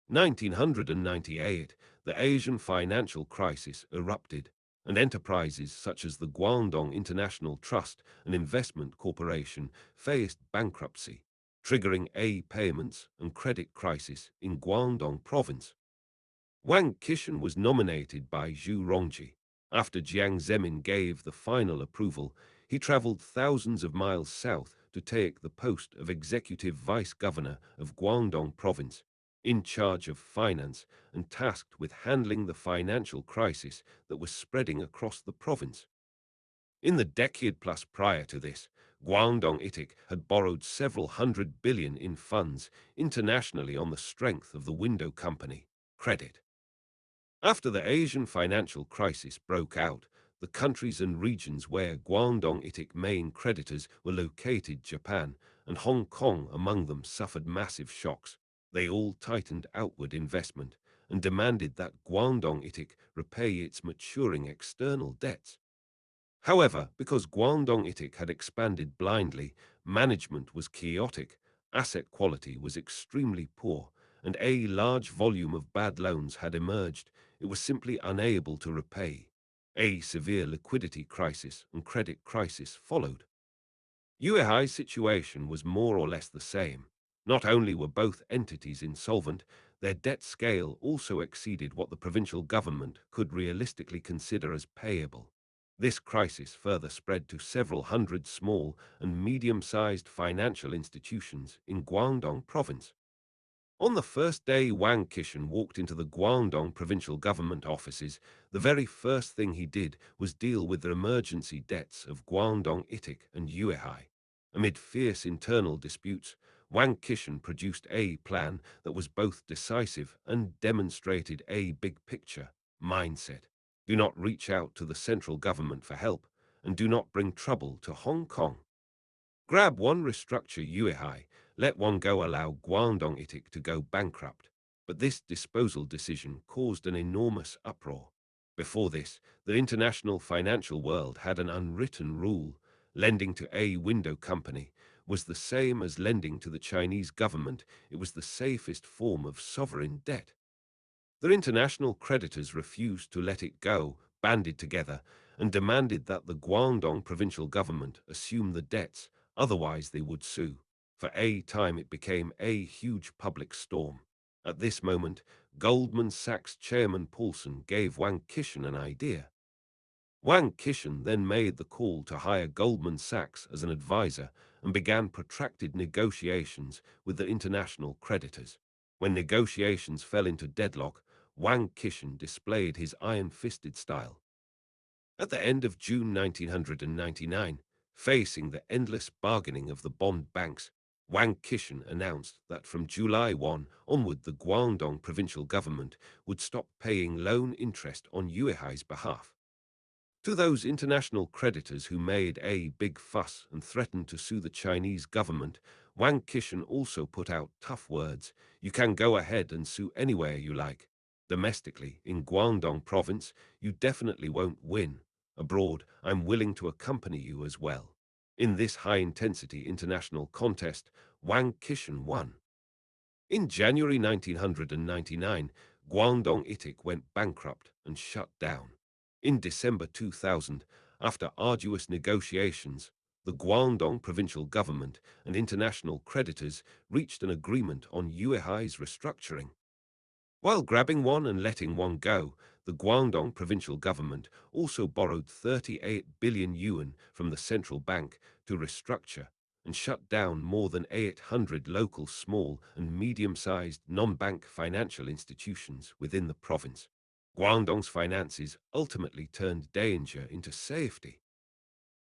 1998, the Asian financial crisis erupted, and enterprises such as the Guangdong International Trust and Investment Corporation faced bankruptcy, triggering a payments and credit crisis in Guangdong province. Wang Qishan was nominated by Zhu Rongji. After Jiang Zemin gave the final approval, he traveled thousands of miles south to take the post of executive vice governor of Guangdong province, in charge of finance and tasked with handling the financial crisis that was spreading across the province. In the decade plus prior to this, Guangdong ITIC had borrowed several hundred billion in funds internationally on the strength of the window company, credit. After the Asian financial crisis broke out, the countries and regions where Guangdong ITIC main creditors were located, Japan and Hong Kong among them, suffered massive shocks. They all tightened outward investment and demanded that Guangdong ITIC repay its maturing external debts. However, because Guangdong ITIC had expanded blindly, management was chaotic, asset quality was extremely poor, and a large volume of bad loans had emerged. It was simply unable to repay. A severe liquidity crisis and credit crisis followed. UAI's situation was more or less the same. Not only were both entities insolvent, their debt scale also exceeded what the provincial government could realistically consider as payable. This crisis further spread to several hundred small and medium-sized financial institutions in Guangdong province. On the first day Wang Qishan walked into the Guangdong provincial government offices, the very first thing he did was deal with the emergency debts of Guangdong ITIC and Yuehai. Amid fierce internal disputes, Wang Qishan produced a plan that was both decisive and demonstrated a big-picture mindset. Do not reach out to the central government for help, and do not bring trouble to Hong Kong. Grab one, restructure Yuehai, let one go, allow Guangdong ITIC to go bankrupt. But this disposal decision caused an enormous uproar. Before this, the international financial world had an unwritten rule: lending to a window company was the same as lending to the Chinese government. It was the safest form of sovereign debt. The international creditors refused to let it go, banded together, and demanded that the Guangdong provincial government assume the debts, otherwise they would sue. For a time it became a huge public storm. At this moment, Goldman Sachs chairman Paulson gave Wang Qishan an idea. Wang Qishan then made the call to hire Goldman Sachs as an advisor and began protracted negotiations with the international creditors. When negotiations fell into deadlock, Wang Qishan displayed his iron-fisted style. At the end of June 1999, facing the endless bargaining of the bond banks, Wang Qishan announced that from July 1 onward the Guangdong provincial government would stop paying loan interest on Yuehai's behalf. To those international creditors who made a big fuss and threatened to sue the Chinese government, Wang Qishan also put out tough words: you can go ahead and sue anywhere you like. Domestically, in Guangdong province, you definitely won't win. Abroad, I'm willing to accompany you as well. In this high-intensity international contest, Wang Qishan won. In January 1999, Guangdong ITIC went bankrupt and shut down. In December 2000, after arduous negotiations, the Guangdong provincial government and international creditors reached an agreement on Yuehai's restructuring. While grabbing one and letting one go, the Guangdong provincial government also borrowed 38 billion yuan from the central bank to restructure and shut down more than 800 local small and medium-sized non-bank financial institutions within the province. Guangdong's finances ultimately turned danger into safety.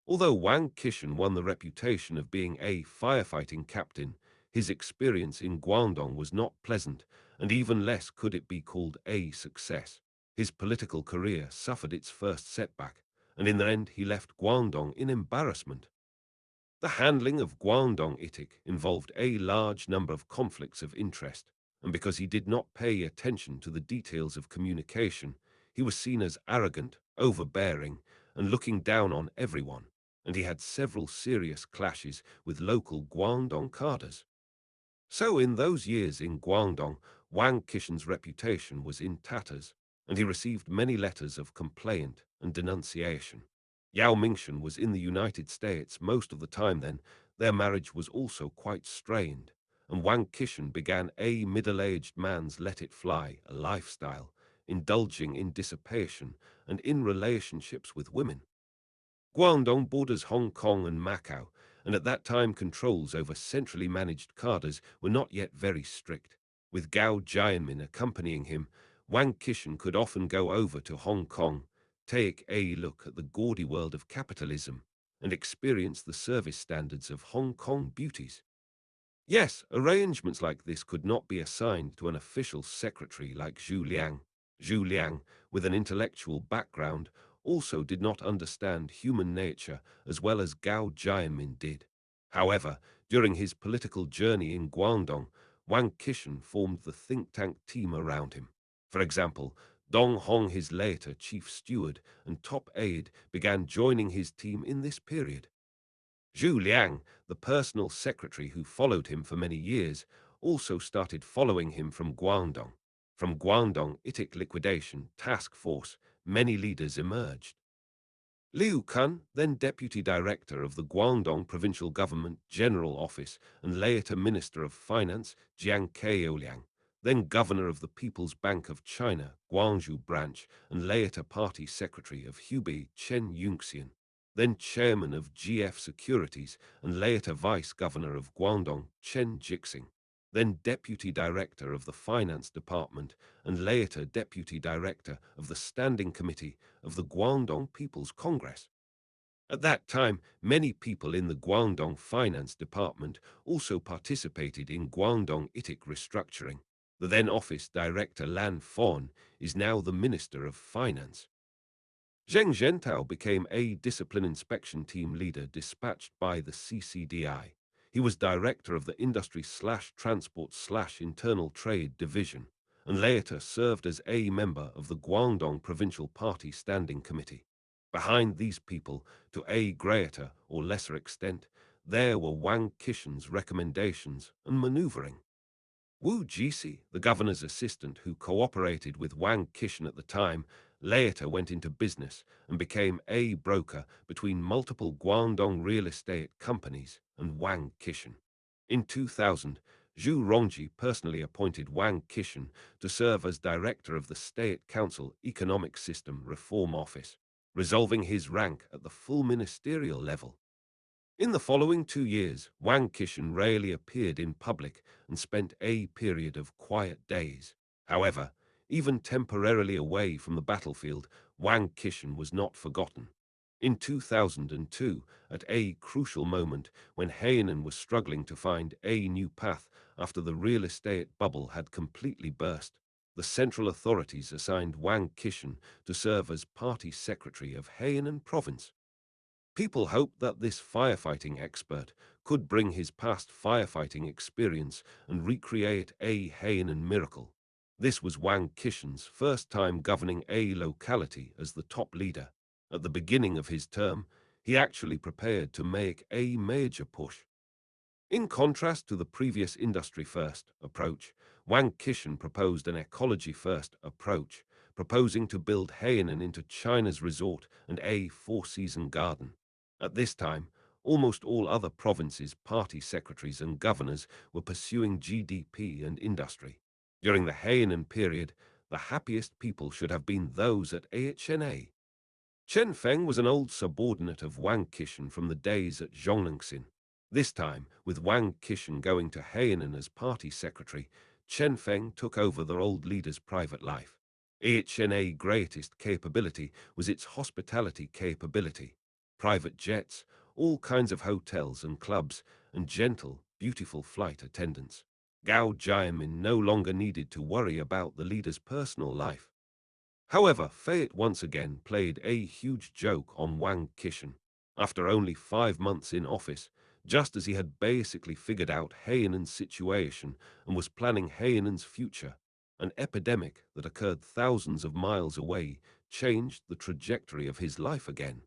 Although Wang Qishan won the reputation of being a firefighting captain, his experience in Guangdong was not pleasant, and even less could it be called a success. His political career suffered its first setback, and in the end he left Guangdong in embarrassment. The handling of Guangdong ITIC involved a large number of conflicts of interest, and because he did not pay attention to the details of communication, he was seen as arrogant, overbearing, and looking down on everyone, and he had several serious clashes with local Guangdong cadres. So in those years in Guangdong, Wang Qishan's reputation was in tatters, and he received many letters of complaint and denunciation. Yao Mingshan was in the United States most of the time then. Their marriage was also quite strained, and Wang Qishan began a middle-aged man's let-it-fly a lifestyle, indulging in dissipation and in relationships with women. Guangdong borders Hong Kong and Macau, and at that time controls over centrally managed cadres were not yet very strict. With Gao Jianmin accompanying him, Wang Qishan could often go over to Hong Kong, take a look at the gaudy world of capitalism, and experience the service standards of Hong Kong beauties. Yes, arrangements like this could not be assigned to an official secretary like Zhu Liang. Zhu Liang, with an intellectual background, also did not understand human nature as well as Gao Jianmin did. However, during his political journey in Guangdong, Wang Qishan formed the think tank team around him. For example, Dong Hong, his later chief steward and top aide, began joining his team in this period. Zhu Liang, the personal secretary who followed him for many years, also started following him from Guangdong. From Guangdong Itic Liquidation Task Force, many leaders emerged. Liu Kun, then Deputy Director of the Guangdong Provincial Government General Office and later Minister of Finance, Jiang Keoliang, then Governor of the People's Bank of China, Guangzhou Branch, and later Party Secretary of Hubei, Chen Yunxian, then Chairman of GF Securities and later Vice Governor of Guangdong, Chen Jixing, then Deputy Director of the Finance Department and later Deputy Director of the Standing Committee of the Guangdong People's Congress. At that time, many people in the Guangdong Finance Department also participated in Guangdong Itic restructuring. The then Office Director Lan Fon is now the Minister of Finance. Zheng Zhentao became a discipline inspection team leader dispatched by the CCDI. He was director of the Industry/Transport/Internal Trade Division, and later served as a member of the Guangdong Provincial Party Standing Committee. Behind these people, to a greater or lesser extent, there were Wang Qishan's recommendations and maneuvering. Wu Jisi, the governor's assistant who cooperated with Wang Qishan at the time, later went into business and became a broker between multiple Guangdong real estate companies and Wang Qishan. In 2000, Zhu Rongji personally appointed Wang Qishan to serve as director of the State Council Economic System Reform Office, resolving his rank at the full ministerial level. In the following 2 years, Wang Qishan rarely appeared in public and spent a period of quiet days. However, even temporarily away from the battlefield, Wang Qishan was not forgotten. In 2002, at a crucial moment when Hainan was struggling to find a new path after the real estate bubble had completely burst, the central authorities assigned Wang Qishan to serve as party secretary of Hainan province. People hoped that this firefighting expert could bring his past firefighting experience and recreate a Hainan miracle. This was Wang Qishan's first time governing a locality as the top leader. At the beginning of his term, he actually prepared to make a major push. In contrast to the previous industry-first approach, Wang Qishan proposed an ecology-first approach, proposing to build Hainan into China's resort and a four-season garden. At this time, almost all other provinces' party secretaries and governors were pursuing GDP and industry. During the Hainan period, the happiest people should have been those at AHNA. Chen Feng was an old subordinate of Wang Qishan from the days at Zhonglingxin. This time, with Wang Qishan going to Hainan as party secretary, Chen Feng took over the old leader's private life. AHNA's greatest capability was its hospitality capability. Private jets, all kinds of hotels and clubs, and gentle, beautiful flight attendants. Gao Jianmin no longer needed to worry about the leader's personal life. However, fate once again played a huge joke on Wang Qishan. After only 5 months in office, just as he had basically figured out Hainan's situation and was planning Hainan's future, an epidemic that occurred thousands of miles away changed the trajectory of his life again.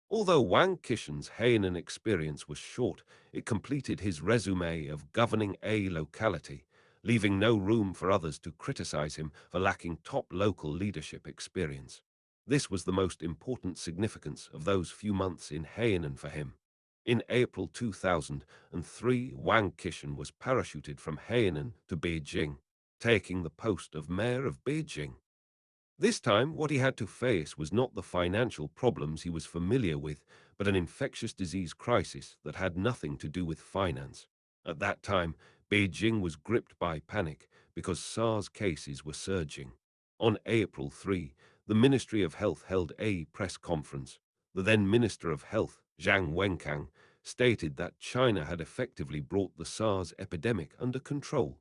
Although Wang Qishan's Hainan experience was short, it completed his resume of governing a locality, leaving no room for others to criticize him for lacking top local leadership experience. This was the most important significance of those few months in Hainan for him. In April 2003, Wang Qishan was parachuted from Hainan to Beijing, taking the post of mayor of Beijing. This time, what he had to face was not the financial problems he was familiar with, but an infectious disease crisis that had nothing to do with finance. At that time, Beijing was gripped by panic because SARS cases were surging. On April 3, the Ministry of Health held a press conference. The then Minister of Health, Zhang Wenkang, stated that China had effectively brought the SARS epidemic under control.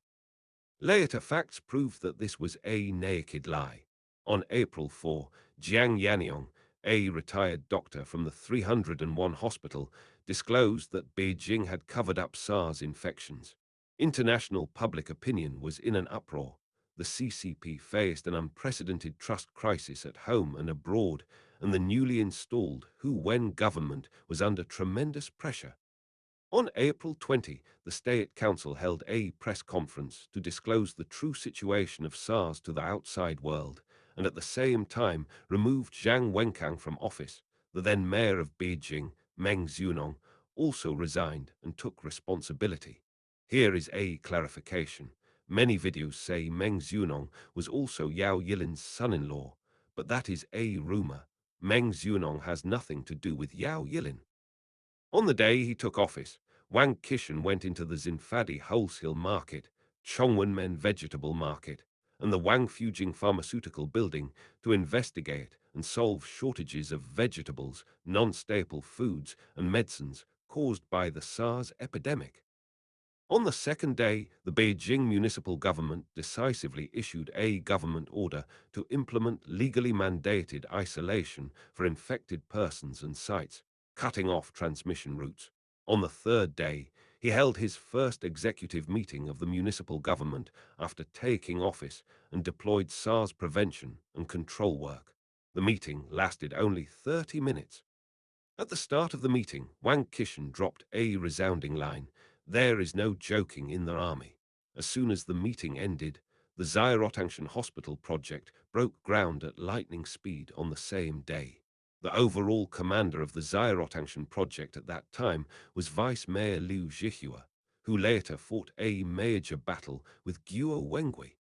Later facts proved that this was a naked lie. On April 4, Jiang Yanyong, a retired doctor from the 301 hospital, disclosed that Beijing had covered up SARS infections. International public opinion was in an uproar. The CCP faced an unprecedented trust crisis at home and abroad, and the newly installed Wen government was under tremendous pressure. On April 20, the State Council held a press conference to disclose the true situation of SARS to the outside world, and at the same time removed Zhang Wenkang from office. The then mayor of Beijing, Meng Zhunong, also resigned and took responsibility. Here is a clarification. Many videos say Meng Zhunong was also Yao Yilin's son-in-law, but that is a rumor. Meng Zhunong has nothing to do with Yao Yilin. On the day he took office, Wang Qishan went into the Xinfadi wholesale market, Chongwenmen vegetable market, and the Wang Fujing pharmaceutical building to investigate and solve shortages of vegetables, non-staple foods, and medicines caused by the SARS epidemic. On the second day, the Beijing municipal government decisively issued a government order to implement legally mandated isolation for infected persons and sites, cutting off transmission routes. On the third day, he held his first executive meeting of the municipal government after taking office and deployed SARS prevention and control work. The meeting lasted only 30 minutes. At the start of the meeting, Wang Qishan dropped a resounding line: "There is no joking in the army." As soon as the meeting ended, the Zairotangshan Hospital project broke ground at lightning speed on the same day. The overall commander of the Zairotangshan project at that time was Vice Mayor Liu Zhihua, who later fought a major battle with Guo Wengui.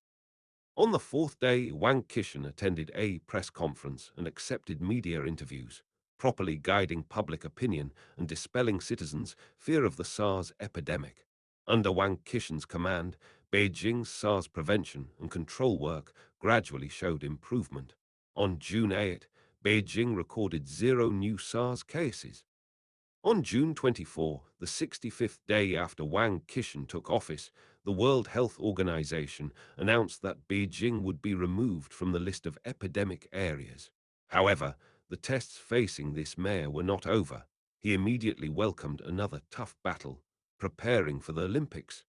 On the fourth day, Wang Qishan attended a press conference and accepted media interviews, properly guiding public opinion and dispelling citizens' fear of the SARS epidemic. Under Wang Qishan's command, Beijing's SARS prevention and control work gradually showed improvement. On June 8, Beijing recorded 0 new SARS cases. On June 24, the 65th day after Wang Qishan took office, the World Health Organization announced that Beijing would be removed from the list of epidemic areas. However, the tests facing this mayor were not over. He immediately welcomed another tough battle, preparing for the Olympics.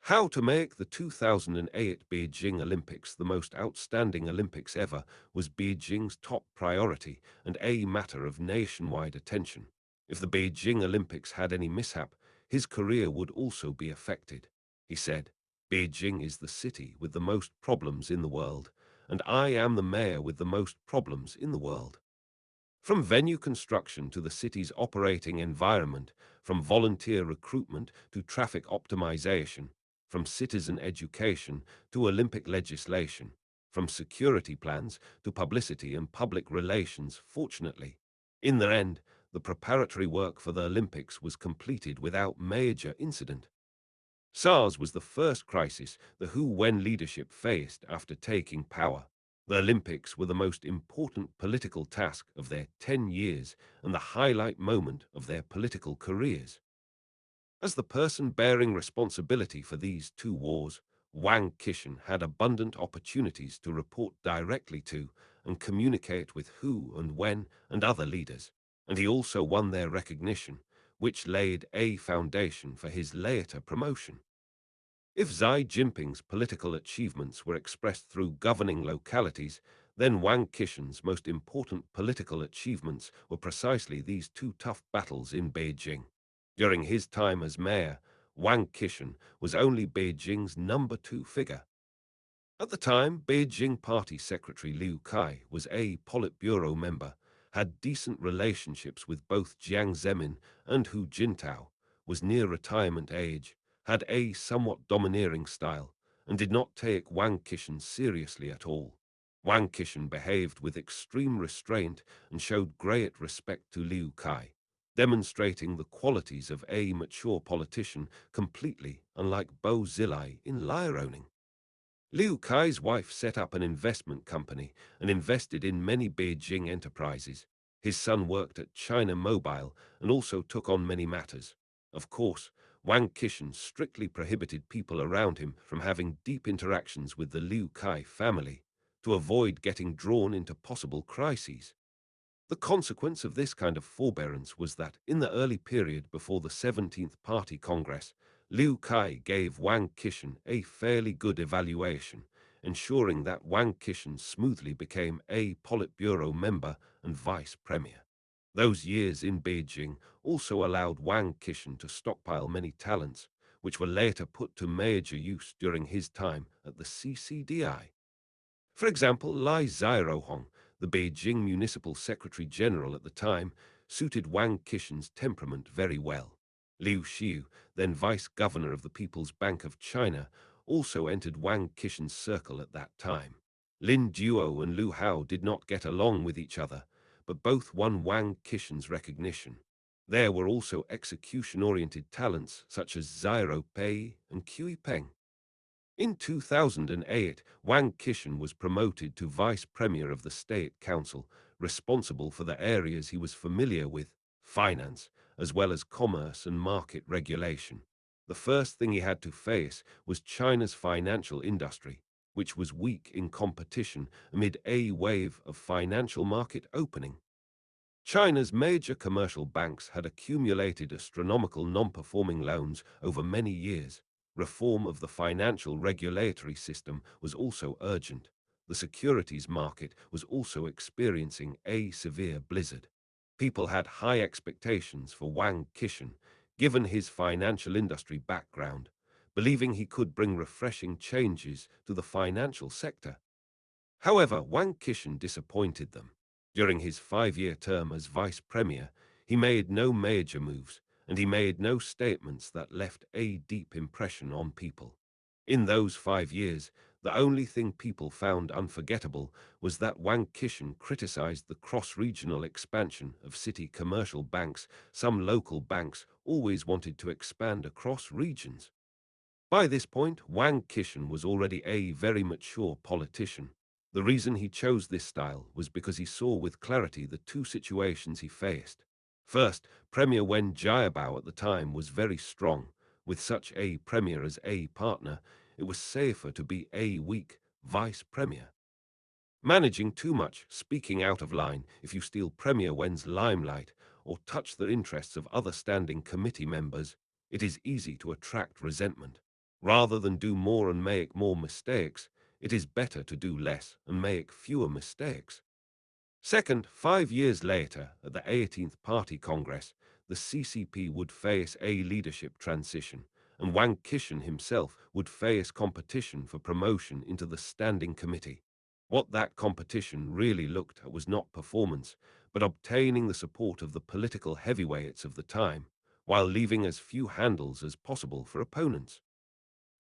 How to make the 2008 Beijing Olympics the most outstanding Olympics ever was Beijing's top priority and a matter of nationwide attention. If the Beijing Olympics had any mishap, his career would also be affected. He said, "Beijing is the city with the most problems in the world, and I am the mayor with the most problems in the world." From venue construction to the city's operating environment, from volunteer recruitment to traffic optimization, from citizen education to Olympic legislation, from security plans to publicity and public relations, fortunately. In the end, the preparatory work for the Olympics was completed without major incident. SARS was the first crisis the Wen leadership faced after taking power. The Olympics were the most important political task of their 10 years and the highlight moment of their political careers. As the person bearing responsibility for these two wars, Wang Qishan had abundant opportunities to report directly to and communicate with who and when and other leaders, and he also won their recognition, which laid a foundation for his later promotion. If Xi Jinping's political achievements were expressed through governing localities, then Wang Qishan's most important political achievements were precisely these two tough battles in Beijing. During his time as mayor, Wang Qishan was only Beijing's number 2 figure. At the time, Beijing Party Secretary Liu Kai was a Politburo member, had decent relationships with both Jiang Zemin and Hu Jintao, was near retirement age, had a somewhat domineering style, and did not take Wang Qishan seriously at all. Wang Qishan behaved with extreme restraint and showed great respect to Liu Kai, demonstrating the qualities of a mature politician completely unlike Bo Xilai in liar-owning. Liu Kai's wife set up an investment company and invested in many Beijing enterprises. His son worked at China Mobile and also took on many matters. Of course, Wang Qishan strictly prohibited people around him from having deep interactions with the Liu Kai family to avoid getting drawn into possible crises. The consequence of this kind of forbearance was that, in the early period before the 17th Party Congress, Liu Kai gave Wang Qishan a fairly good evaluation, ensuring that Wang Qishan smoothly became a Politburo member and vice premier. Those years in Beijing also allowed Wang Qishan to stockpile many talents, which were later put to major use during his time at the CCDI. For example, Lai Xiaohong, the Beijing Municipal Secretary General at the time, suited Wang Qishan's temperament very well. Liu Xiu, then Vice Governor of the People's Bank of China, also entered Wang Qishan's circle at that time. Lin Duo and Lu Hao did not get along with each other, but both won Wang Qishan's recognition. There were also execution-oriented talents such as Xiao Pei and Kui Peng. In 2008, Wang Qishan was promoted to Vice Premier of the State Council, responsible for the areas he was familiar with, finance, as well as commerce and market regulation. The first thing he had to face was China's financial industry, which was weak in competition amid a wave of financial market opening. China's major commercial banks had accumulated astronomical non-performing loans over many years. Reform of the financial regulatory system was also urgent. The securities market was also experiencing a severe blizzard. People had high expectations for Wang Qishan, given his financial industry background, believing he could bring refreshing changes to the financial sector. However, Wang Qishan disappointed them. During his 5-year term as vice premier, he made no major moves, and he made no statements that left a deep impression on people. In those 5 years, the only thing people found unforgettable was that Wang Qishan criticized the cross-regional expansion of city commercial banks. Some local banks always wanted to expand across regions. By this point, Wang Qishan was already a very mature politician. The reason he chose this style was because he saw with clarity the two situations he faced. First, Premier Wen Jiabao at the time was very strong. With such a premier as a partner, it was safer to be a weak vice premier. Managing too much, speaking out of line if you steal Premier Wen's limelight or touch the interests of other standing committee members, it is easy to attract resentment. Rather than do more and make more mistakes, it is better to do less and make fewer mistakes. Second, 5 years later, at the 18th Party Congress, the CCP would face a leadership transition, and Wang Qishan himself would face competition for promotion into the Standing Committee. What that competition really looked at was not performance, but obtaining the support of the political heavyweights of the time, while leaving as few handles as possible for opponents.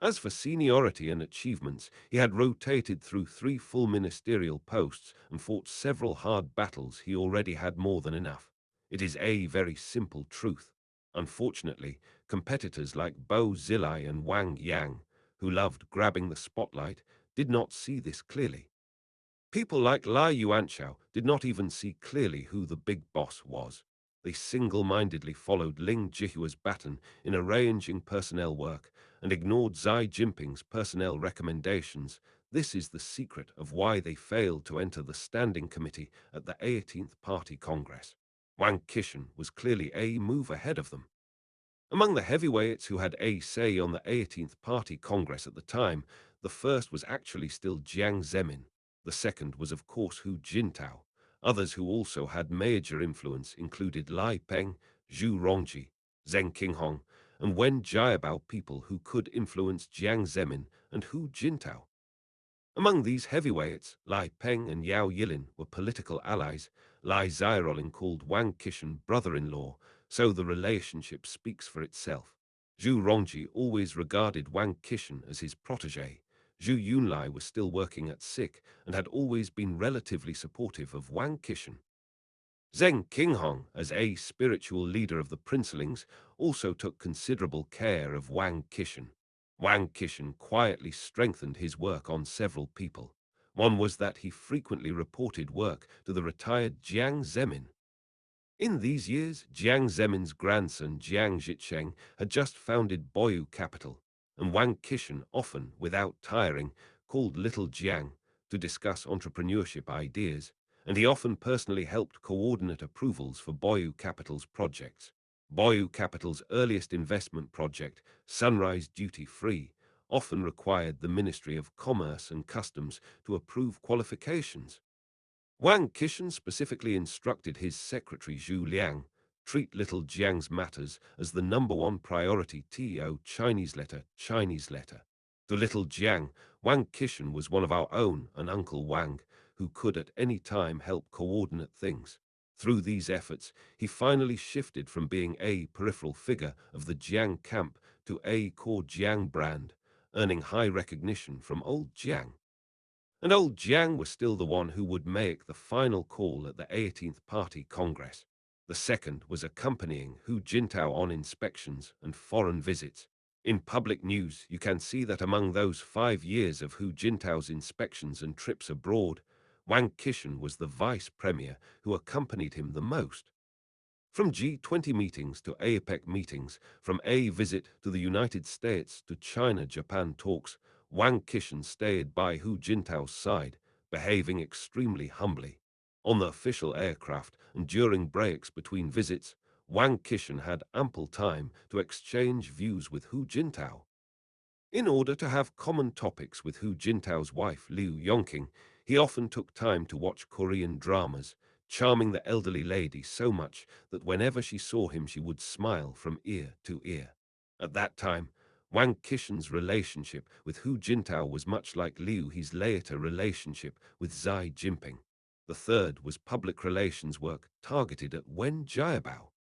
As for seniority and achievements, he had rotated through 3 full ministerial posts and fought several hard battles. He already had more than enough. It is a very simple truth. Unfortunately, competitors like Bo Xilai and Wang Yang, who loved grabbing the spotlight, did not see this clearly. People like Lai Yuanchao did not even see clearly who the big boss was. They single-mindedly followed Ling Jihua's baton in arranging personnel work and ignored Xi Jinping's personnel recommendations. This is the secret of why they failed to enter the Standing Committee at the 18th Party Congress. Wang Qishan was clearly a move ahead of them. Among the heavyweights who had a say on the 18th Party Congress at the time, the first was actually still Jiang Zemin. The second was of course Hu Jintao. Others who also had major influence included Lai Peng, Zhu Rongji, Zheng Qinghong, and Wen Jiabao people who could influence Jiang Zemin and Hu Jintao. Among these heavyweights, Lai Peng and Yao Yilin were political allies. Lai Zirolin called Wang Qishan brother-in-law, so the relationship speaks for itself. Zhu Rongji always regarded Wang Qishan as his protege. Zhu Yunlai was still working at SIC and had always been relatively supportive of Wang Qishan. Zheng Qinghong, as a spiritual leader of the princelings, also took considerable care of Wang Qishan. Wang Qishan quietly strengthened his work on several people. One was that he frequently reported work to the retired Jiang Zemin. In these years, Jiang Zemin's grandson Jiang Zhicheng had just founded Boyu Capital, and Wang Qishan often, without tiring, called Little Jiang to discuss entrepreneurship ideas, and he often personally helped coordinate approvals for Boyu Capital's projects. Boyu Capital's earliest investment project, Sunrise Duty Free, often required the Ministry of Commerce and Customs to approve qualifications. Wang Qishan specifically instructed his secretary Zhu Liang, treat Little Jiang's matters as the #1 priority to Chinese letter. To Little Jiang, Wang Qishan was one of our own, and Uncle Wang, who could at any time help coordinate things. Through these efforts, he finally shifted from being a peripheral figure of the Jiang camp to a core Jiang brand, earning high recognition from old Jiang. And old Jiang was still the one who would make the final call at the 18th Party Congress. The second was accompanying Hu Jintao on inspections and foreign visits. In public news, you can see that among those 5 years of Hu Jintao's inspections and trips abroad, Wang Qishan was the vice premier who accompanied him the most. From G20 meetings to APEC meetings, from a visit to the United States to China-Japan talks, Wang Qishan stayed by Hu Jintao's side, behaving extremely humbly. On the official aircraft and during breaks between visits, Wang Qishan had ample time to exchange views with Hu Jintao. In order to have common topics with Hu Jintao's wife Liu Yongqing, he often took time to watch Korean dramas, charming the elderly lady so much that whenever she saw him she would smile from ear to ear. At that time, Wang Qishan's relationship with Hu Jintao was much like Liu He's later relationship with Xi Jinping. The third was public relations work targeted at Wen Jiabao.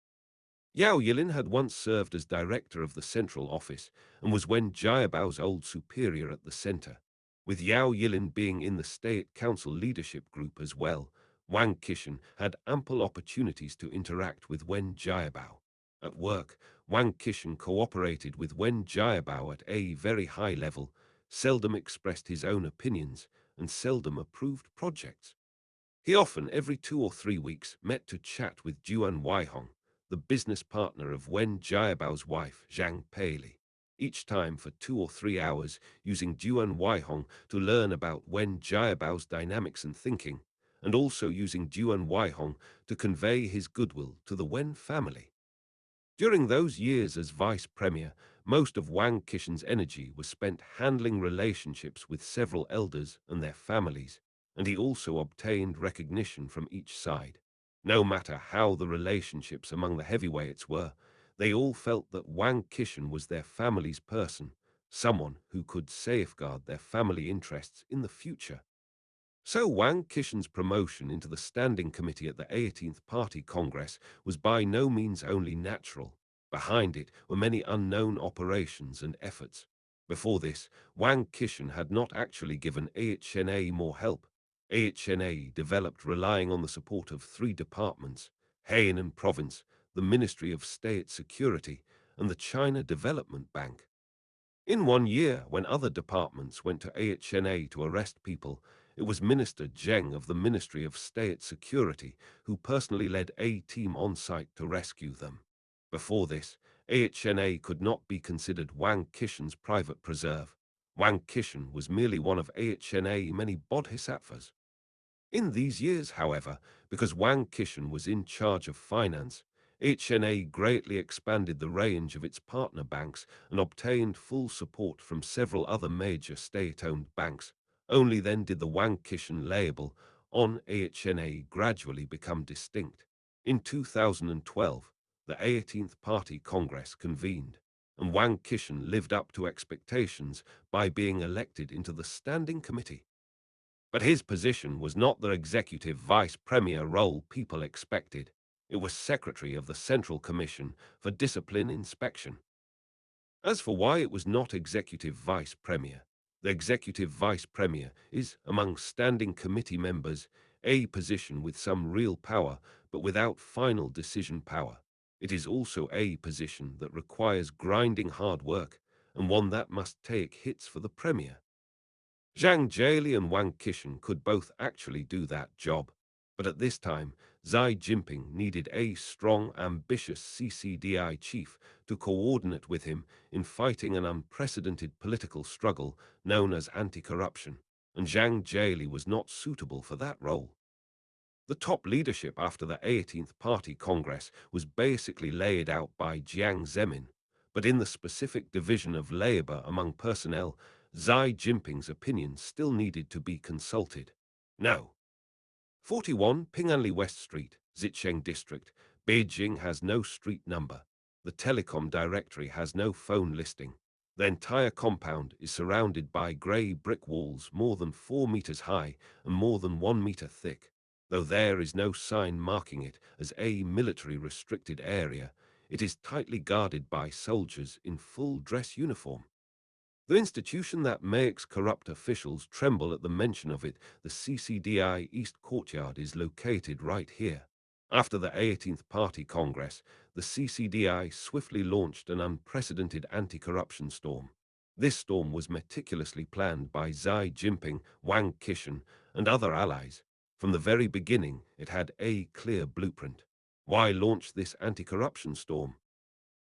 Yao Yilin had once served as director of the central office and was Wen Jiabao's old superior at the center. With Yao Yilin being in the State Council leadership group as well, Wang Qishan had ample opportunities to interact with Wen Jiabao. At work, Wang Qishan cooperated with Wen Jiabao at a very high level, seldom expressed his own opinions, and seldom approved projects. He often, every 2 or 3 weeks, met to chat with Juan Weihong, the business partner of Wen Jiabao's wife, Zhang Peili, each time for 2 or 3 hours, using Juan Weihong to learn about Wen Jiabao's dynamics and thinking, and also using Juan Weihong to convey his goodwill to the Wen family. During those years as vice premier, most of Wang Qishan's energy was spent handling relationships with several elders and their families, and he also obtained recognition from each side. No matter how the relationships among the heavyweights were, they all felt that Wang Qishan was their family's person, someone who could safeguard their family interests in the future. So Wang Qishan's promotion into the standing committee at the 18th Party Congress was by no means only natural. Behind it were many unknown operations and efforts. Before this, Wang Qishan had not actually given AHNA more help. AHNA developed relying on the support of 3 departments: Hainan Province, the Ministry of State Security, and the China Development Bank. In 1 year, when other departments went to AHNA to arrest people, it was Minister Zheng of the Ministry of State Security who personally led a team on site to rescue them. Before this, AHNA could not be considered Wang Qishan's private preserve. Wang Qishan was merely one of AHNA's many bodhisattvas. In these years, however, because Wang Qishan was in charge of finance, HNA greatly expanded the range of its partner banks and obtained full support from several other major state-owned banks. Only then did the Wang Qishan label on AHNA gradually become distinct. In 2012, the 18th Party Congress convened. and Wang Qishan lived up to expectations by being elected into the Standing Committee. But his position was not the executive vice premier role people expected. It was secretary of the Central Commission for Discipline Inspection. As for why it was not executive vice premier, the executive vice premier is, among standing committee members, a position with some real power but without final decision power. It is also a position that requires grinding hard work and one that must take hits for the premier. Zhang Jiali and Wang Qishan could both actually do that job, but at this time, Xi Jinping needed a strong, ambitious CCDI chief to coordinate with him in fighting an unprecedented political struggle known as anti-corruption, and Zhang Jiali was not suitable for that role. The top leadership after the 18th Party Congress was basically laid out by Jiang Zemin, but in the specific division of labor among personnel, Xi Jinping's opinion still needed to be consulted. No. 41 Ping'anli West Street, Zicheng District, Beijing has no street number. The telecom directory has no phone listing. The entire compound is surrounded by grey brick walls more than 4 meters high and more than 1 meter thick. Though there is no sign marking it as a military restricted area, it is tightly guarded by soldiers in full dress uniform. The institution that makes corrupt officials tremble at the mention of it, the CCDI East Courtyard, is located right here. After the 18th Party Congress, the CCDI swiftly launched an unprecedented anti-corruption storm. This storm was meticulously planned by Xi Jinping, Wang Qishan, and other allies. From the very beginning, it had a clear blueprint. Why launch this anti-corruption storm?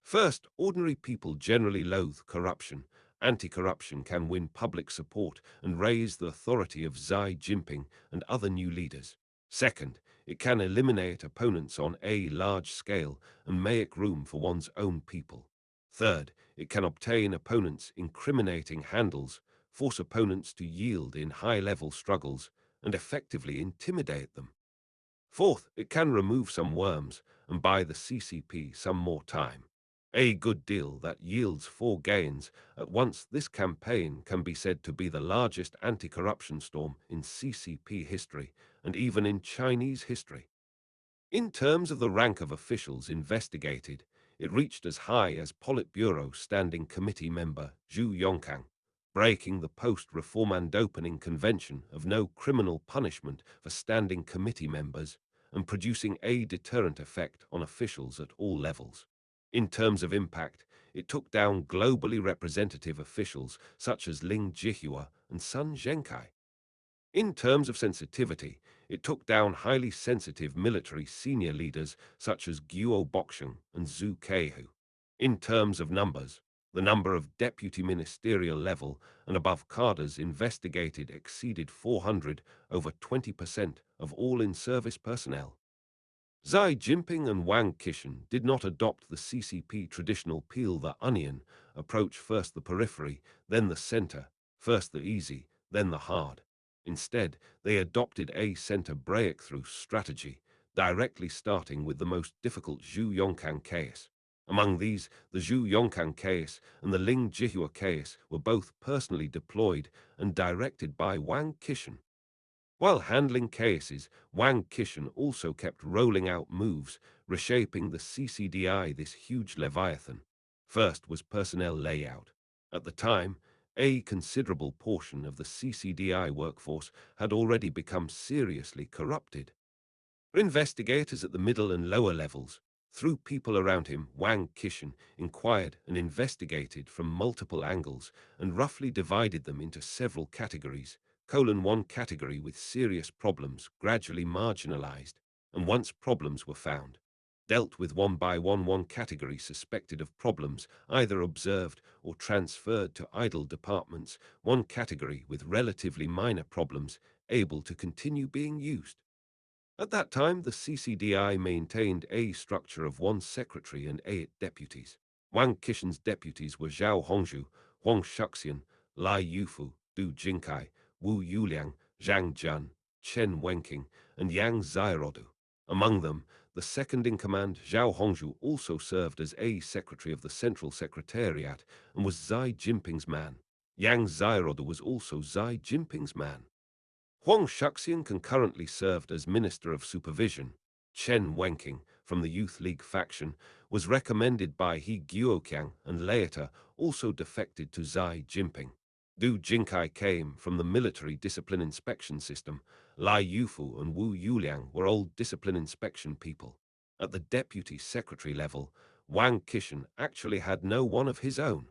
First, ordinary people generally loathe corruption. Anti-corruption can win public support and raise the authority of Xi Jinping and other new leaders. Second, it can eliminate opponents on a large scale and make room for one's own people. Third, it can obtain opponents' incriminating handles, force opponents to yield in high-level struggles, and effectively intimidate them. Fourth, it can remove some worms and buy the CCP some more time. A good deal that yields four gains. At once, this campaign can be said to be the largest anti-corruption storm in CCP history and even in Chinese history. In terms of the rank of officials investigated, it reached as high as Politburo Standing Committee member Zhu Yongkang, breaking the post-reform and opening convention of no criminal punishment for standing committee members and producing a deterrent effect on officials at all levels. In terms of impact, it took down globally representative officials such as Ling Jihua and Sun Zhenkai. In terms of sensitivity, it took down highly sensitive military senior leaders such as Guo Boxiong and Zhu Keihu. In terms of numbers, the number of deputy ministerial level and above cadres investigated exceeded 400, over 20% of all in-service personnel. Xi Jinping and Wang Qishan did not adopt the CCP traditional peel the onion approach, first the periphery, then the center, first the easy, then the hard. Instead, they adopted a center breakthrough strategy, directly starting with the most difficult Zhu Yongkang case. Among these, the Zhu Yongkang case and the Ling Jihua case were both personally deployed and directed by Wang Qishan. While handling cases, Wang Qishan also kept rolling out moves, reshaping the CCDI, this huge leviathan. First was personnel layout. At the time, a considerable portion of the CCDI workforce had already become seriously corrupted. For investigators at the middle and lower levels, through people around him, Wang Qishan inquired and investigated from multiple angles and roughly divided them into several categories. One category with serious problems gradually marginalized, and once problems were found, dealt with one by one category suspected of problems, either observed or transferred to idle departments, one category with relatively minor problems able to continue being used. At that time, the CCDI maintained a structure of one secretary and 8 deputies. Wang Qishan's deputies were Zhao Hongzhu, Huang Shuxian, Lai Yufu, Du Jinkai, Wu Yuliang, Zhang Jun, Chen Wenqing, and Yang Xiaodu. Among them, the second-in-command Zhao Hongzhu also served as a secretary of the Central Secretariat and was Xi Jinping's man. Yang Xiaoda was also Xi Jinping's man. Huang Shuxian concurrently served as Minister of Supervision. Chen Wenqing, from the Youth League faction, was recommended by He Guoqiang and later also defected to Xi Jinping. Du Jinkai came from the military discipline inspection system. Lai Yufu and Wu Yuliang were old discipline inspection people. At the deputy secretary level, Wang Qishan actually had no one of his own.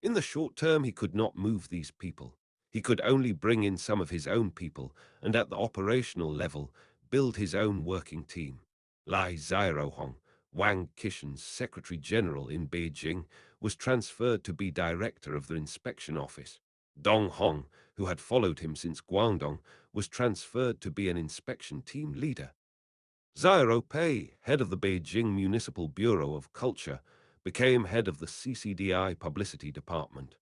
In the short term, he could not move these people. He could only bring in some of his own people, and at the operational level, build his own working team. Lai Xiaohong, Wang Qishan's Secretary General in Beijing, was transferred to be director of the inspection office. Dong Hong, who had followed him since Guangdong, was transferred to be an inspection team leader. Xiao Pei, head of the Beijing Municipal Bureau of Culture, became head of the CCDI Publicity Department.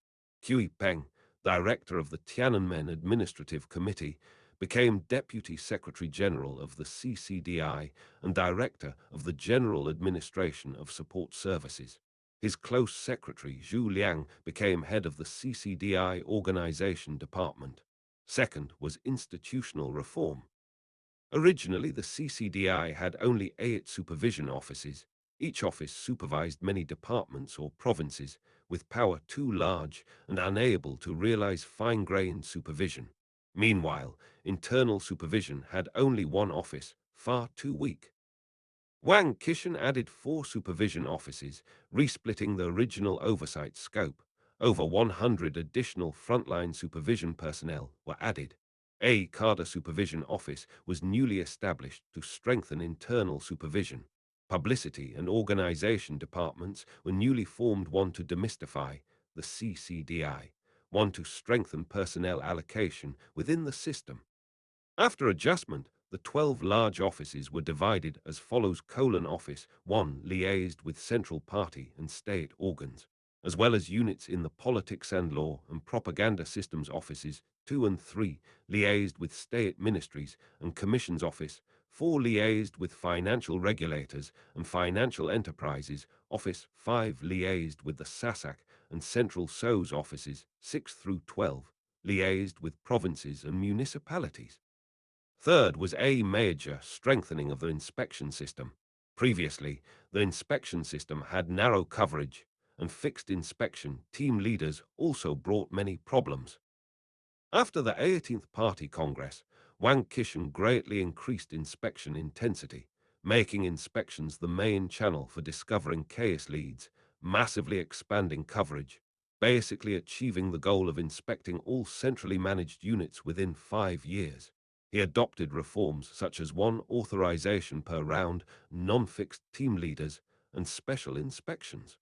Hui Peng, director of the Tiananmen Administrative Committee, became Deputy Secretary General of the CCDI and Director of the General Administration of Support Services. His close secretary, Zhu Liang, became head of the CCDI Organization Department. Second was institutional reform. Originally, the CCDI had only 8 supervision offices. Each office supervised many departments or provinces, with power too large and unable to realize fine-grained supervision. Meanwhile, internal supervision had only one office, far too weak. Wang Qishan added 4 supervision offices, resplitting the original oversight scope. Over 100 additional frontline supervision personnel were added. A cadre supervision office was newly established to strengthen internal supervision. Publicity and organization departments were newly formed, one to demystify the CCDI, one to strengthen personnel allocation within the system. After adjustment, the 12 large offices were divided as follows: Office 1 liaised with central party and state organs, as well as units in the politics and law and propaganda systems. Offices 2 and 3 liaised with state ministries and commissions. Office 4 liaised with financial regulators and financial enterprises. Office 5 liaised with the SASAC and central SOS. Offices 6 through 12 liaised with provinces and municipalities. Third was a major strengthening of the inspection system. Previously, the inspection system had narrow coverage, and fixed inspection team leaders also brought many problems. After the 18th Party Congress, Wang Qishan greatly increased inspection intensity, making inspections the main channel for discovering case leads, massively expanding coverage, basically achieving the goal of inspecting all centrally managed units within 5 years. He adopted reforms such as one authorization per round, non-fixed team leaders, and special inspections.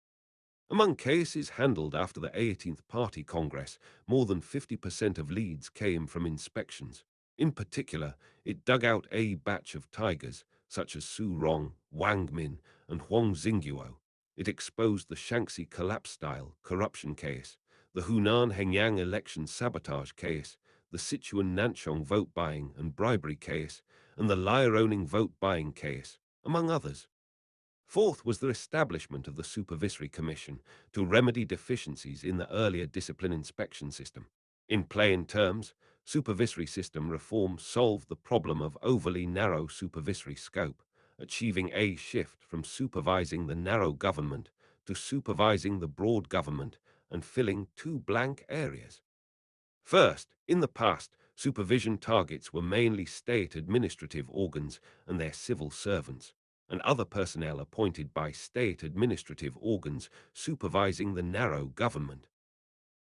Among cases handled after the 18th Party Congress, more than 50% of leads came from inspections. In particular, it dug out a batch of tigers, such as Su Rong, Wang Min, and Huang Xingguo. It exposed the Shaanxi collapse-style corruption case, the Hunan Hengyang election sabotage case, the Sichuan Nanchong vote-buying and bribery case, and the Liaoning vote-buying case, among others. Fourth was the establishment of the Supervisory Commission to remedy deficiencies in the earlier discipline inspection system. In plain terms, supervisory system reform solved the problem of overly narrow supervisory scope, achieving a shift from supervising the narrow government to supervising the broad government and filling 2 blank areas. First, in the past, supervision targets were mainly state administrative organs and their civil servants, and other personnel appointed by state administrative organs supervising the narrow government.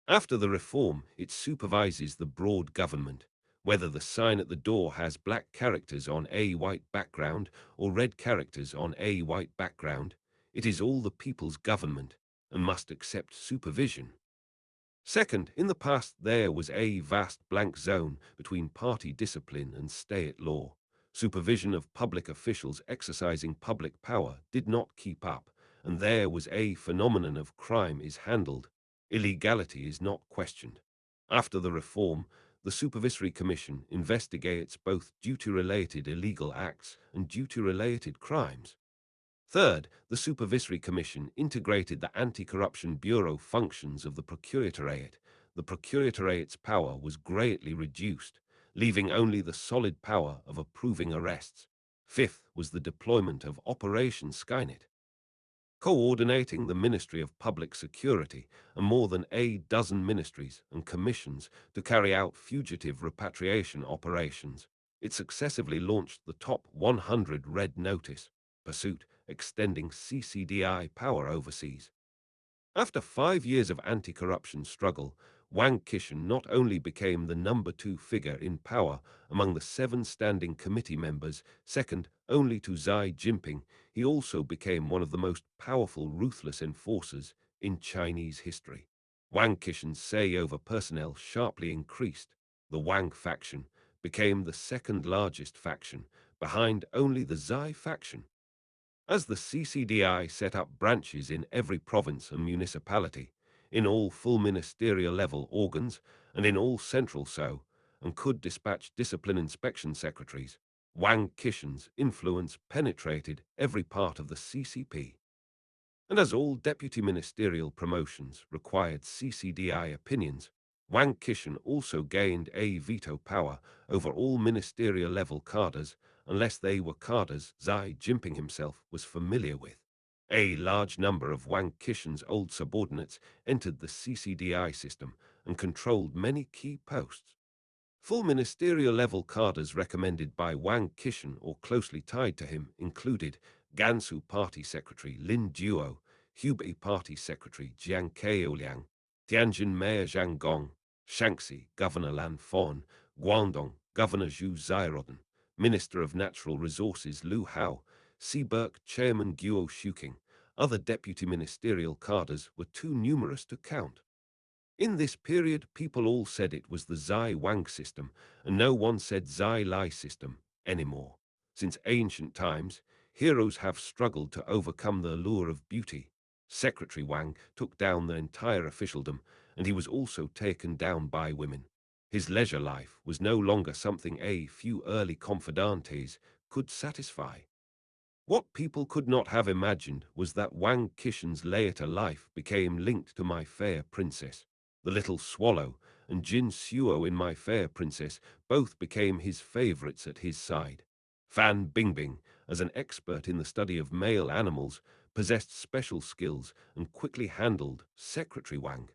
After the reform, it supervises the broad government, whether the sign at the door has black characters on a white background or red characters on a white background. It is all the people's government and must accept supervision. Second, in the past there was a vast blank zone between party discipline and state law. Supervision of public officials exercising public power did not keep up, and there was a phenomenon of crime is handled. Illegality is not questioned. After the reform, the Supervisory Commission investigates both duty-related illegal acts and duty-related crimes. Third, the Supervisory Commission integrated the Anti-Corruption Bureau functions of the Procuratorate. The Procuratorate power was greatly reduced, leaving only the solid power of approving arrests. Fifth was the deployment of Operation Skynet, coordinating the Ministry of Public Security and more than a dozen ministries and commissions to carry out fugitive repatriation operations. It successively launched the Top 100 Red Notice pursuit, extending CCDI power overseas. After 5 years of anti-corruption struggle, Wang Qishan not only became the number 2 figure in power among the 7 standing committee members, second only to Xi Jinping, he also became one of the most powerful ruthless enforcers in Chinese history. Wang Qishan's say over personnel sharply increased. The Wang faction became the second largest faction, behind only the Xi faction. As the CCDI set up branches in every province and municipality, in all full ministerial level organs, and in all central and could dispatch discipline inspection secretaries, Wang Qishan's influence penetrated every part of the CCP. And as all deputy ministerial promotions required CCDI opinions, Wang Qishan also gained a veto power over all ministerial level cadres unless they were cadres Xi Jinping himself was familiar with. A large number of Wang Qishan's old subordinates entered the CCDI system and controlled many key posts. Full ministerial level cadres recommended by Wang Qishan or closely tied to him included Gansu Party Secretary Lin Duo, Hubei Party Secretary Jiang Keoliang, Tianjin Mayor Zhang Gong, Shaanxi Governor Lan Fon, Guangdong Governor Zhu Xiaodan, Minister of Natural Resources Lu Hao, Seberg Chairman Guo Shuqing. Other deputy ministerial cadres were too numerous to count. In this period, people all said it was the Xi Wang system, and no one said Xi Lai system anymore. Since ancient times, heroes have struggled to overcome the allure of beauty. Secretary Wang took down the entire officialdom, and he was also taken down by women. His leisure life was no longer something a few early confidantes could satisfy. What people could not have imagined was that Wang Qishan's later life became linked to My Fair Princess. The Little Swallow and Jin Suo in My Fair Princess both became his favorites at his side. Fan Bingbing, as an expert in the study of male animals, possessed special skills and quickly handled Secretary Wang.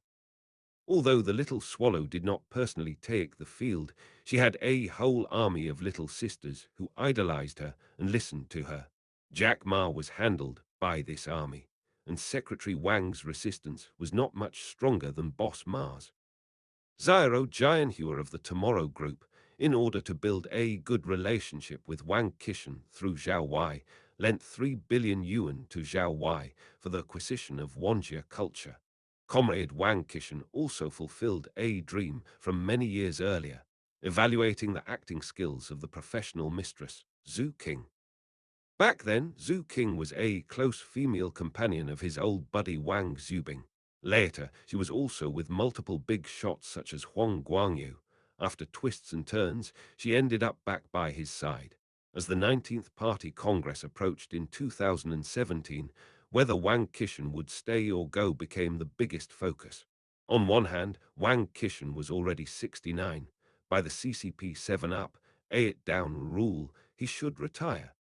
Although the little swallow did not personally take the field, she had a whole army of little sisters who idolized her and listened to her. Jack Ma was handled by this army, and Secretary Wang's resistance was not much stronger than Boss Ma's. Xiao Jianhua of the Tomorrow Group, in order to build a good relationship with Wang Qishan through Zhao Wei, lent 3 billion yuan to Zhao Wei for the acquisition of Wanjia culture. Comrade Wang Qishan also fulfilled a dream from many years earlier, evaluating the acting skills of the professional mistress, Zhu King. Back then, Zhu King was a close female companion of his old buddy Wang Zubing. Later, she was also with multiple big shots such as Huang Guangyu. After twists and turns, she ended up back by his side. As the 19th Party Congress approached in 2017, whether Wang Qishan would stay or go became the biggest focus. On one hand, Wang Qishan was already 69. By the CCP 7-up, it down rule, he should retire.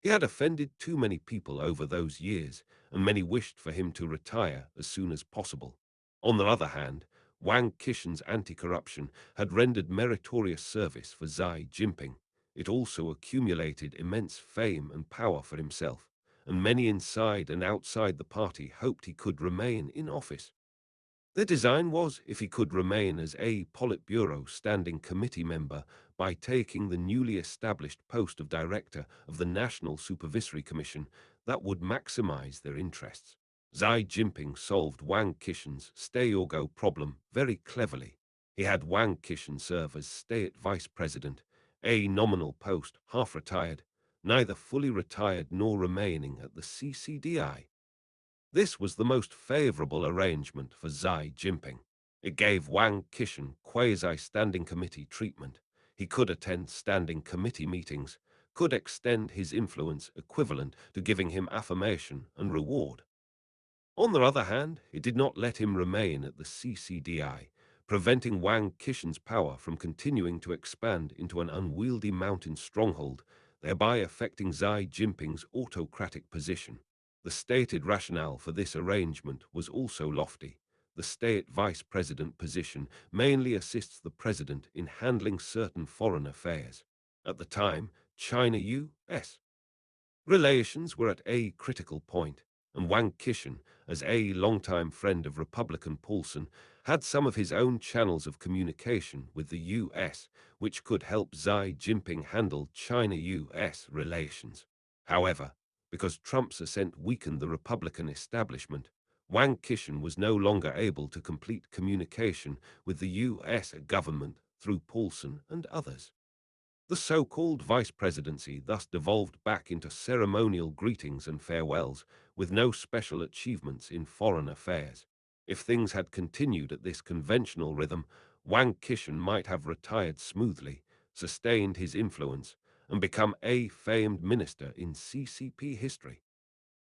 He had offended too many people over those years, and many wished for him to retire as soon as possible. On the other hand, Wang Qishan's anti-corruption had rendered meritorious service for Xi Jinping. It also accumulated immense fame and power for himself, and many inside and outside the party hoped he could remain in office. Their design was, if he could remain as a Politburo standing committee member by taking the newly established post of director of the National Supervisory Commission, that would maximize their interests. Xi Jinping solved Wang Qishan's stay-or-go problem very cleverly. He had Wang Qishan serve as state vice president, a nominal post, half-retired, neither fully retired nor remaining at the CCDI. This was the most favorable arrangement for Xi Jinping. It gave Wang Qishan quasi-standing committee treatment. He could attend standing committee meetings, could extend his influence equivalent to giving him affirmation and reward. On the other hand, it did not let him remain at the CCDI, preventing Wang Qishan's power from continuing to expand into an unwieldy mountain stronghold, thereby affecting Xi Jinping's autocratic position. The stated rationale for this arrangement was also lofty. The state vice president position mainly assists the president in handling certain foreign affairs. At the time, China-US relations were at a critical point, and Wang Qishan, as a longtime friend of Republican Paulson, had some of his own channels of communication with the U.S., which could help Xi Jinping handle China-U.S. relations. However, because Trump's ascent weakened the Republican establishment, Wang Qishan was no longer able to complete communication with the U.S. government through Paulson and others. The so-called vice presidency thus devolved back into ceremonial greetings and farewells, with no special achievements in foreign affairs. If things had continued at this conventional rhythm, Wang Qishan might have retired smoothly, sustained his influence, and become a famed minister in CCP history.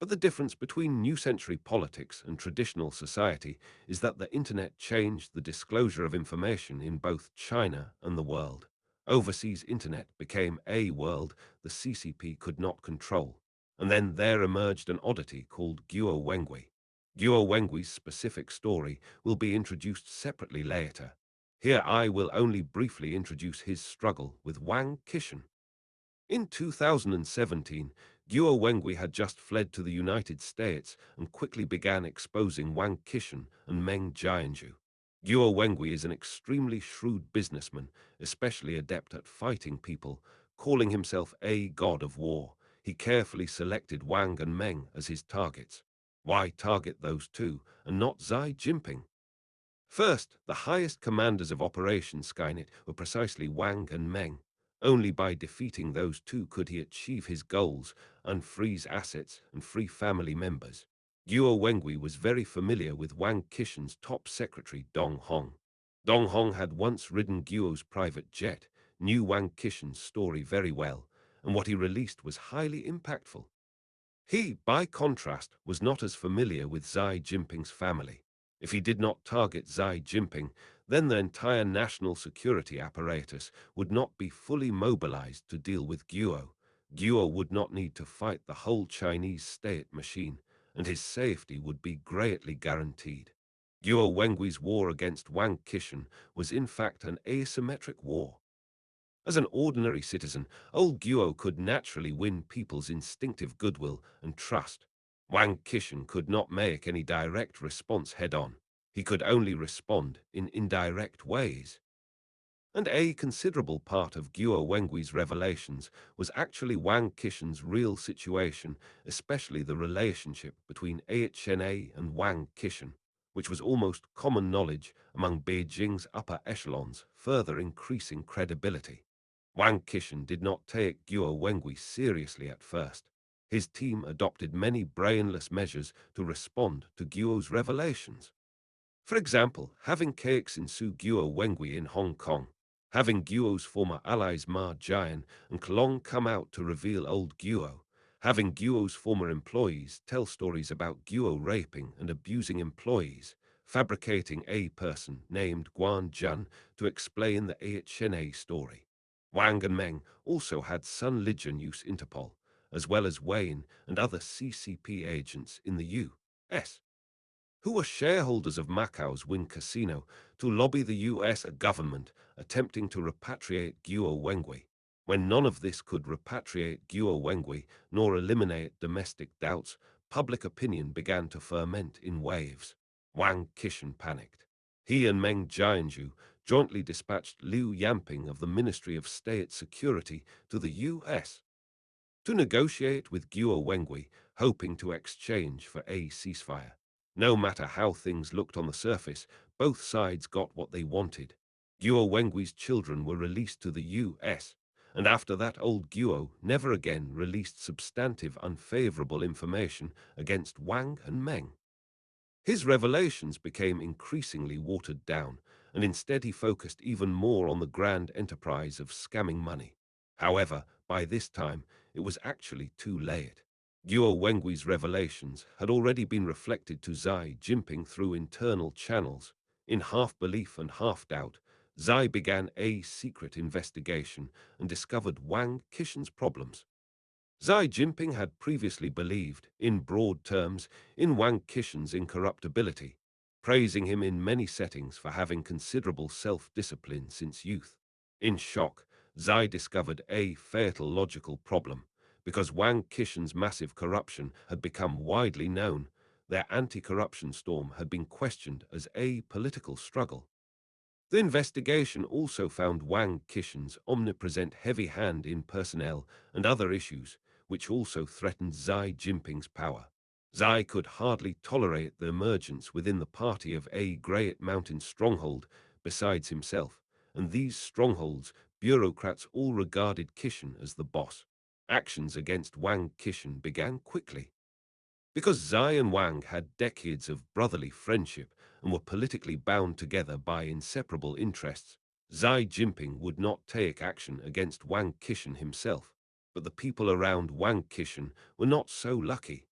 But the difference between new century politics and traditional society is that the internet changed the disclosure of information in both China and the world. Overseas internet became a world the CCP could not control, and then there emerged an oddity called Guo Wengui. Guo Wengui's specific story will be introduced separately later. Here I will only briefly introduce his struggle with Wang Qishan. In 2017, Guo Wengui had just fled to the United States and quickly began exposing Wang Qishan and Meng Jianzhu. Guo Wengui is an extremely shrewd businessman, especially adept at fighting people, calling himself a god of war. He carefully selected Wang and Meng as his targets. Why target those two and not Xi Jinping? First, the highest commanders of Operation Skynet were precisely Wang and Meng. Only by defeating those two could he achieve his goals, unfreeze assets, and free family members. Guo Wengui was very familiar with Wang Qishan's top secretary Dong Hong. Dong Hong had once ridden Guo's private jet, knew Wang Qishan's story very well, and what he released was highly impactful. He, by contrast, was not as familiar with Xi Jinping's family. If he did not target Xi Jinping, then the entire national security apparatus would not be fully mobilized to deal with Guo. Guo would not need to fight the whole Chinese state machine, and his safety would be greatly guaranteed. Guo Wengui's war against Wang Qishan was in fact an asymmetric war. As an ordinary citizen, old Guo could naturally win people's instinctive goodwill and trust. Wang Qishan could not make any direct response head-on. He could only respond in indirect ways. And a considerable part of Guo Wengui's revelations was actually Wang Qishan's real situation, especially the relationship between AHNA and Wang Qishan, which was almost common knowledge among Beijing's upper echelons, further increasing credibility. Wang Qishan did not take Guo Wengui seriously at first. His team adopted many brainless measures to respond to Guo's revelations. For example, having Keixin Guo Wengui in Hong Kong, having Guo's former allies Ma Jian and Klong come out to reveal old Guo, having Guo's former employees tell stories about Guo raping and abusing employees, fabricating a person named Guangzhou to explain the AHNA story. Wang and Meng also had Sun Lijian use Interpol, as well as Wayne and other CCP agents in the U.S., who were shareholders of Macau's Wynn Casino, to lobby the U.S. government attempting to repatriate Guo Wengui. When none of this could repatriate Guo Wengui nor eliminate domestic doubts, public opinion began to ferment in waves. Wang Qishan panicked. He and Meng Jianzhu jointly dispatched Liu Yamping of the Ministry of State Security to the U.S. to negotiate with Guo Wengui, hoping to exchange for a ceasefire. No matter how things looked on the surface, both sides got what they wanted. Guo Wengui's children were released to the U.S., and after that old Guo never again released substantive unfavorable information against Wang and Meng. His revelations became increasingly watered down, and instead he focused even more on the grand enterprise of scamming money. However, by this time, it was actually too late. Guo Wengui's revelations had already been reflected to Xi Jinping through internal channels. In half-belief and half-doubt, Xi began a secret investigation and discovered Wang Qishan's problems. Xi Jinping had previously believed, in broad terms, in Wang Qishan's incorruptibility, praising him in many settings for having considerable self-discipline since youth. In shock, Xi discovered a fatal logical problem. Because Wang Qishan's massive corruption had become widely known, their anti-corruption storm had been questioned as a political struggle. The investigation also found Wang Qishan's omnipresent heavy hand in personnel and other issues, which also threatened Xi Jinping's power. Xi could hardly tolerate the emergence within the party of a great mountain stronghold besides himself, and these strongholds bureaucrats all regarded Qishan as the boss. Actions against Wang Qishan began quickly. Because Xi and Wang had decades of brotherly friendship and were politically bound together by inseparable interests, Xi Jinping would not take action against Wang Qishan himself. But the people around Wang Qishan were not so lucky.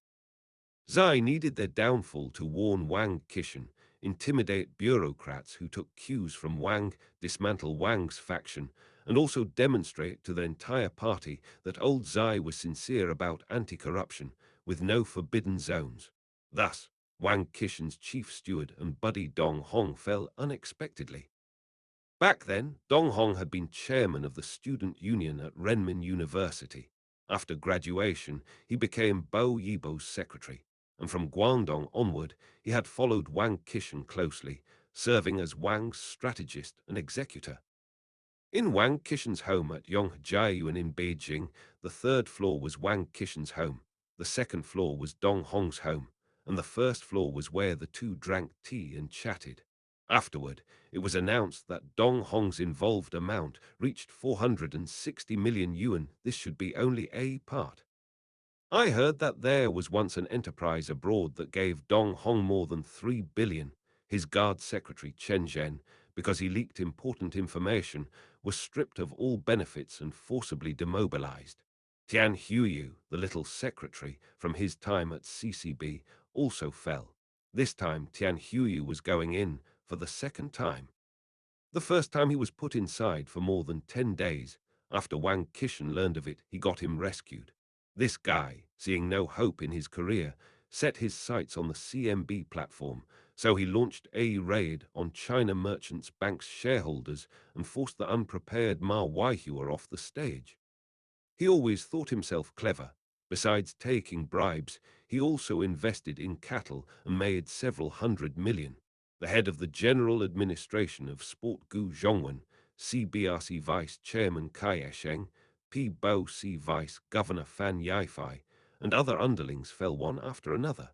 Xi needed their downfall to warn Wang Qishan, intimidate bureaucrats who took cues from Wang, dismantle Wang's faction, and also demonstrate to the entire party that old Xi was sincere about anti-corruption, with no forbidden zones. Thus, Wang Qishan's chief steward and buddy Dong Hong fell unexpectedly. Back then, Dong Hong had been chairman of the student union at Renmin University. After graduation, he became Bo Yibo's secretary, and from Guangdong onward, he had followed Wang Qishan closely, serving as Wang's strategist and executor. In Wang Qishan's home at Yongjiayuan in Beijing, the third floor was Wang Qishan's home, the second floor was Dong Hong's home, and the first floor was where the two drank tea and chatted. Afterward, it was announced that Dong Hong's involved amount reached 460 million yuan. This should be only a part. I heard that there was once an enterprise abroad that gave Dong Hong more than 3 billion. His guard secretary Chen Zhen, because he leaked important information, was stripped of all benefits and forcibly demobilized. Tian Huiyu, the little secretary from his time at CCB, also fell. This time Tian Huiyu was going in for the second time. The first time he was put inside for more than 10 days. After Wang Qishan learned of it, he got him rescued. This guy, seeing no hope in his career, set his sights on the CMB platform, so he launched a raid on China Merchants Bank's shareholders and forced the unprepared Ma Weihua off the stage. He always thought himself clever. Besides taking bribes, he also invested in cattle and made several hundred million. The head of the General Administration of Sport Gu Zhongwen, CBRC Vice Chairman Kai Esheng, P. Bo C. Vice Governor Fan Yaifai, and other underlings fell one after another.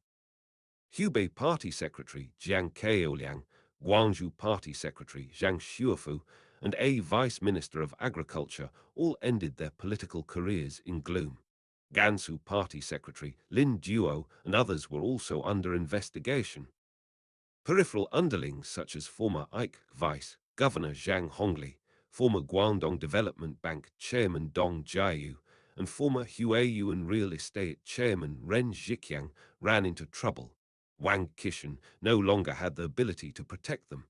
Hubei Party Secretary Jiang Keoliang, Guangzhou Party Secretary Zhang Xuefu, and a Vice Minister of Agriculture all ended their political careers in gloom. Gansu Party Secretary Lin Duo and others were also under investigation. Peripheral underlings such as former Ike Vice Governor Zhang Hongli, former Guangdong Development Bank Chairman Dong Jiayu, and former Huaiyuan Real Estate Chairman Ren Zhiqiang ran into trouble. Wang Qishan no longer had the ability to protect them.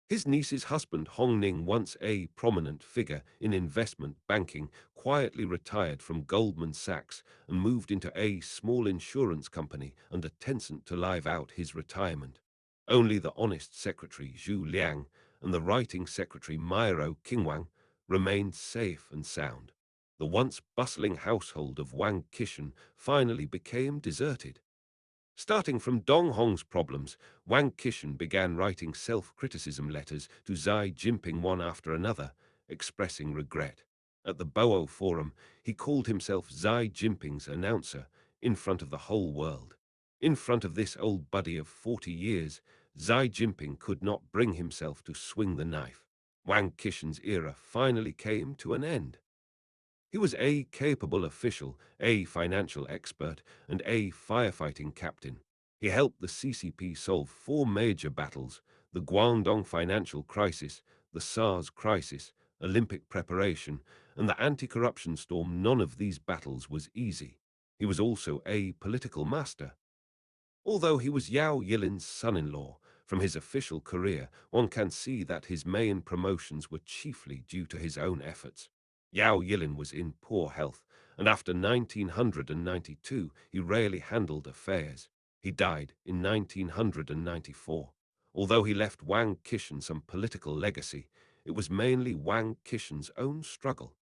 His niece's husband Hong Ning, once a prominent figure in investment banking, quietly retired from Goldman Sachs and moved into a small insurance company under Tencent to live out his retirement. Only the honest secretary Zhu Liang and the writing secretary Myro Qingwang remained safe and sound. The once bustling household of Wang Qishan finally became deserted. Starting from Dong Hong's problems, Wang Qishan began writing self-criticism letters to Xi Jinping one after another, expressing regret. At the Boao Forum, he called himself Xi Jinping's announcer in front of the whole world. In front of this old buddy of 40 years, Xi Jinping could not bring himself to swing the knife. Wang Qishan's era finally came to an end. He was a capable official, a financial expert, and a firefighting captain. He helped the CCP solve four major battles: the Guangdong financial crisis, the SARS crisis, Olympic preparation, and the anti-corruption storm. None of these battles was easy. He was also a political master. Although he was Yao Yilin's son-in-law, from his official career, one can see that his main promotions were chiefly due to his own efforts. Yao Yilin was in poor health, and after 1992 he rarely handled affairs. He died in 1994. Although he left Wang Qishan some political legacy, it was mainly Wang Qishan's own struggle.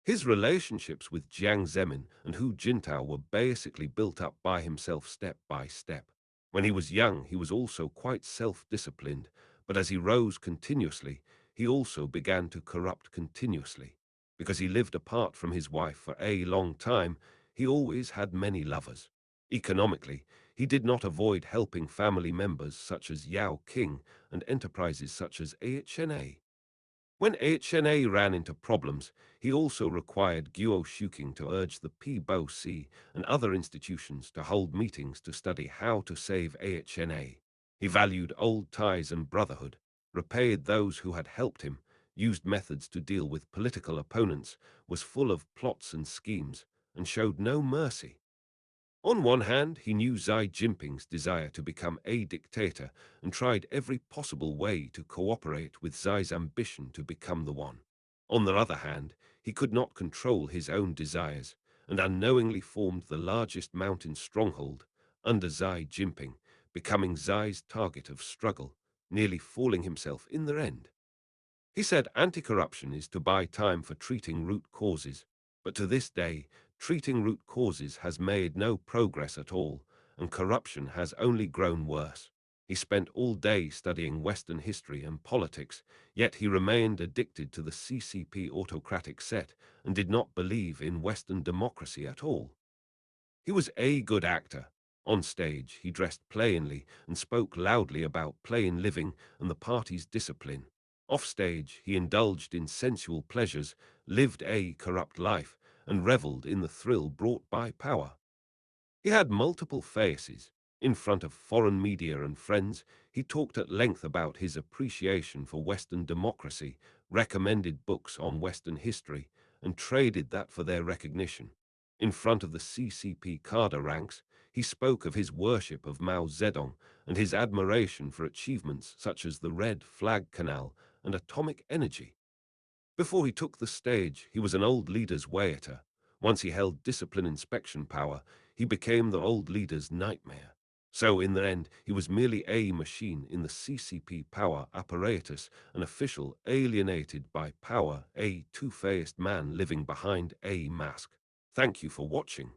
His relationships with Jiang Zemin and Hu Jintao were basically built up by himself step by step. When he was young, he was also quite self-disciplined, but as he rose continuously, he also began to corrupt continuously. Because he lived apart from his wife for a long time, he always had many lovers. Economically, he did not avoid helping family members such as Yao King and enterprises such as AHNA. When HNA ran into problems, he also required Guo Shuking to urge the PBOC and other institutions to hold meetings to study how to save AHNA. He valued old ties and brotherhood, repaid those who had helped him, used methods to deal with political opponents, was full of plots and schemes, and showed no mercy. On one hand, he knew Xi Jinping's desire to become a dictator and tried every possible way to cooperate with Xi's ambition to become the one. On the other hand, he could not control his own desires and unknowingly formed the largest mountain stronghold under Xi Jinping, becoming Xi's target of struggle, nearly falling himself in the end. He said anti-corruption is to buy time for treating root causes, but to this day, treating root causes has made no progress at all, and corruption has only grown worse. He spent all day studying Western history and politics, yet he remained addicted to the CCP autocratic set and did not believe in Western democracy at all. He was a good actor. On stage, he dressed plainly and spoke loudly about plain living and the party's discipline. Off stage, he indulged in sensual pleasures, lived a corrupt life, and reveled in the thrill brought by power. He had multiple faces. In front of foreign media and friends, he talked at length about his appreciation for Western democracy, recommended books on Western history, and traded that for their recognition. In front of the CCP cadre ranks, he spoke of his worship of Mao Zedong and his admiration for achievements such as the Red Flag Canal and atomic energy. Before he took the stage, he was an old leader's waiter. Once he held discipline inspection power, he became the old leader's nightmare. So in the end, he was merely a machine in the CCP power apparatus, an official alienated by power, a two-faced man living behind a mask. Thank you for watching.